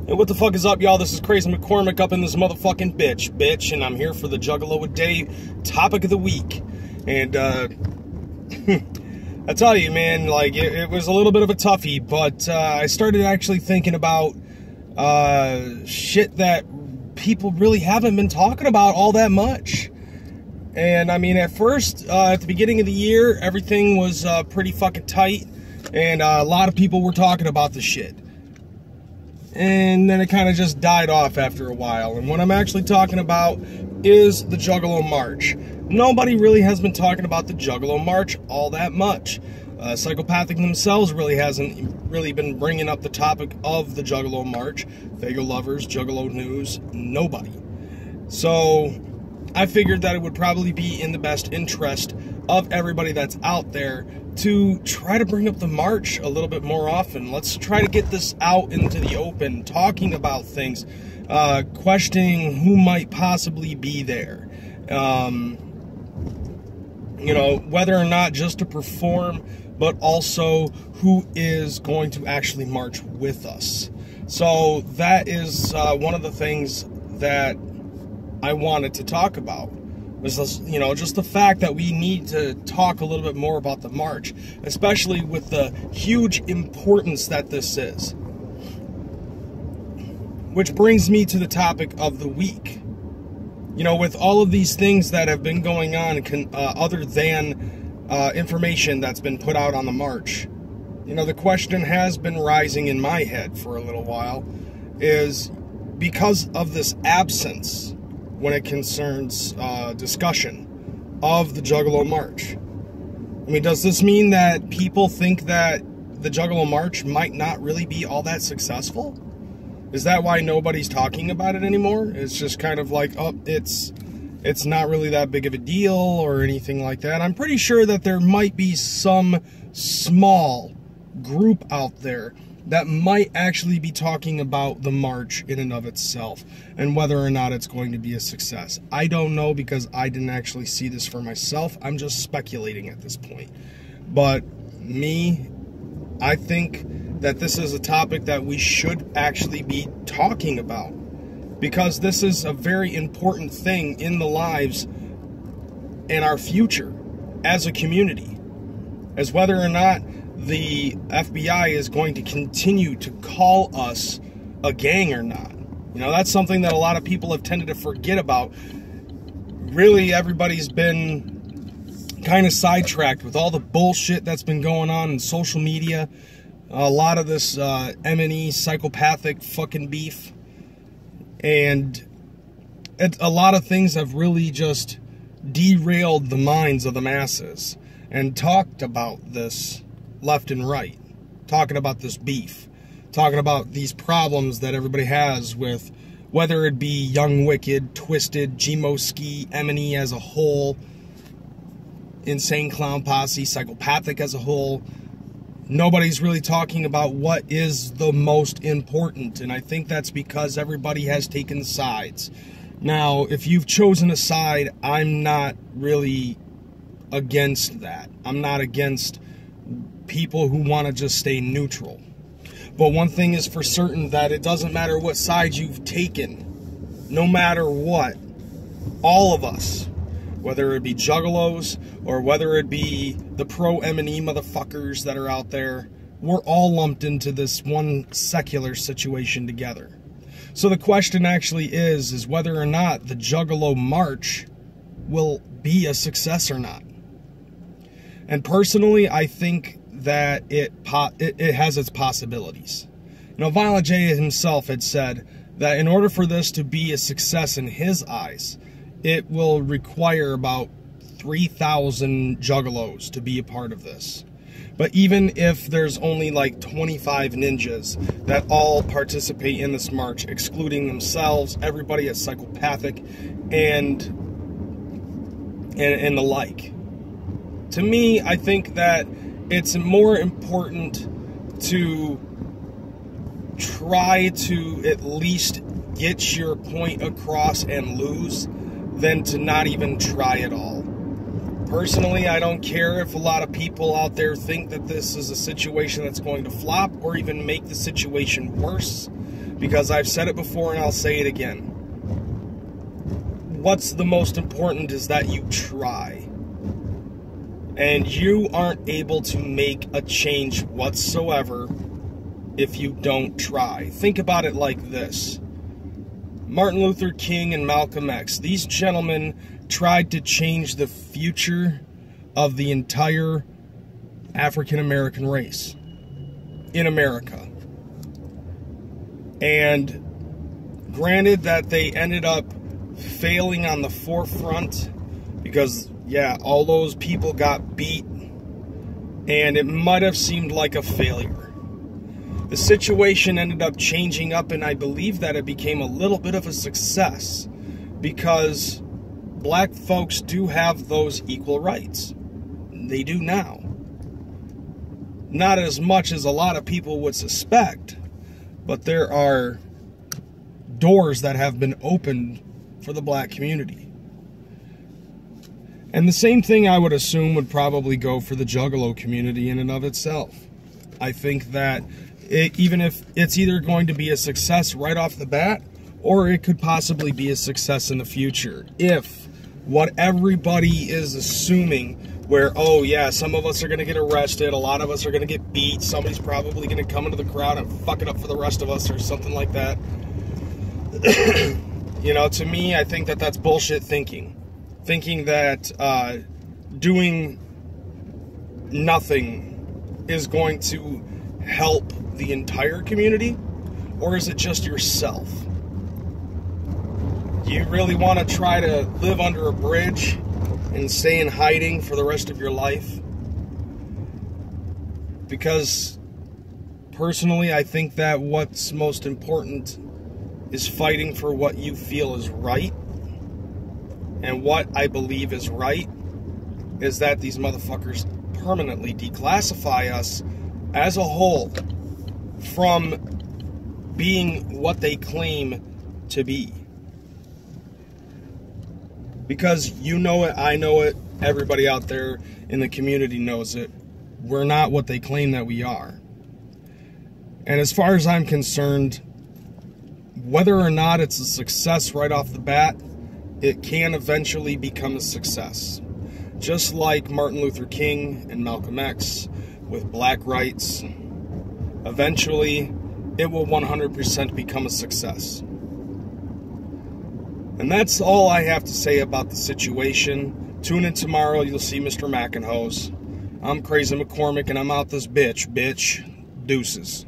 And what the fuck is up, y'all? This is Kreyz and McKormik up in this motherfucking bitch, and I'm here for the Juggalo a day topic of the week. And I tell you, man, like it was a little bit of a toughie, but I started actually thinking about shit that people really haven't been talking about all that much. And I mean, at first, at the beginning of the year, everything was pretty fucking tight, and a lot of people were talking about the shit. And then it kind of just died off after a while. And what I'm actually talking about is the Juggalo March. Nobody really has been talking about the Juggalo March all that much. Psychopathic themselves really hasn't really been bringing up the topic of the Juggalo March. Fago lovers, Juggalo news, nobody. So I figured that it would probably be in the best interest of everybody that's out there to try to bring up the march a little bit more often. Let's try to get this out into the open, talking about things, questioning who might possibly be there. You know, whether or not just to perform, but also who is going to actually march with us. So that is one of the things that I wanted to talk about. Was this, you know, just the fact that we need to talk a little bit more about the march, especially with the huge importance that this is. Which brings me to the topic of the week. You know, with all of these things that have been going on, other than information that's been put out on the march, you know, the question has been rising in my head for a little while, is because of this absence when it concerns discussion of the Juggalo March. I mean, does this mean that people think that the Juggalo March might not really be all that successful? Is that why nobody's talking about it anymore? It's just kind of like, oh, it's not really that big of a deal or anything like that. I'm pretty sure that there might be some small group out there that might actually be talking about the march in and of itself and whether or not it's going to be a success. I don't know, because I didn't actually see this for myself. I'm just speculating at this point. But me, I think that this is a topic that we should actually be talking about, because this is a very important thing in the lives and our future as a community, as whether or not the FBI is going to continue to call us a gang or not. You know, that's something that a lot of people have tended to forget about. Really, everybody's been kind of sidetracked with all the bullshit that's been going on in social media. A lot of this M&E psychopathic fucking beef. And a lot of things have really just derailed the minds of the masses and talked about this left and right, talking about this beef, talking about these problems that everybody has with, whether it be Young Wicked, Twisted, G-Mo-Ski, M&E as a whole, Insane Clown Posse, Psychopathic as a whole. Nobody's really talking about what is the most important, and I think that's because everybody has taken sides. Now, if you've chosen a side, I'm not really against that. I'm not against people who want to just stay neutral. But one thing is for certain, that it doesn't matter what side you've taken, no matter what, all of us, whether it be juggalos or whether it be the pro M&E motherfuckers that are out there, we're all lumped into this one secular situation together. So the question actually is whether or not the Juggalo March will be a success or not. And personally, I think that it has its possibilities. You know, Violent J himself had said that in order for this to be a success in his eyes, it will require about 3,000 juggalos to be a part of this. But even if there's only like 25 ninjas that all participate in this march, excluding themselves, everybody is psychopathic, and the like. To me, I think that it's more important to try to at least get your point across and lose than to not even try at all. Personally, I don't care if a lot of people out there think that this is a situation that's going to flop or even make the situation worse, because I've said it before and I'll say it again. What's the most important is that you try. And you aren't able to make a change whatsoever if you don't try. Think about it like this. Martin Luther King and Malcolm X, these gentlemen tried to change the future of the entire African American race in America. And granted that they ended up failing on the forefront because, yeah, all those people got beat and it might have seemed like a failure. The situation ended up changing up, and I believe that it became a little bit of a success because black folks do have those equal rights. They do now. Not as much as a lot of people would suspect, but there are doors that have been opened for the black community. And the same thing I would assume would probably go for the Juggalo community in and of itself. I think that even if it's either going to be a success right off the bat, or it could possibly be a success in the future. If what everybody is assuming, where, oh yeah, some of us are going to get arrested, a lot of us are going to get beat, somebody's probably going to come into the crowd and fuck it up for the rest of us, or something like that. You know, to me, I think that that's bullshit thinking. Thinking that doing nothing is going to help the entire community, or is it just yourself? Do you really want to try to live under a bridge and stay in hiding for the rest of your life? Because personally, I think that what's most important is fighting for what you feel is right. And what I believe is right is that these motherfuckers permanently declassify us as a whole from being what they claim to be. Because you know it, I know it, everybody out there in the community knows it. We're not what they claim that we are. And as far as I'm concerned, whether or not it's a success right off the bat, it can eventually become a success. Just like Martin Luther King and Malcolm X with black rights, eventually it will 100% become a success. And that's all I have to say about the situation. Tune in tomorrow, you'll see Mr. Makan. I'm Kreyz McKormik, and I'm out this bitch. Deuces.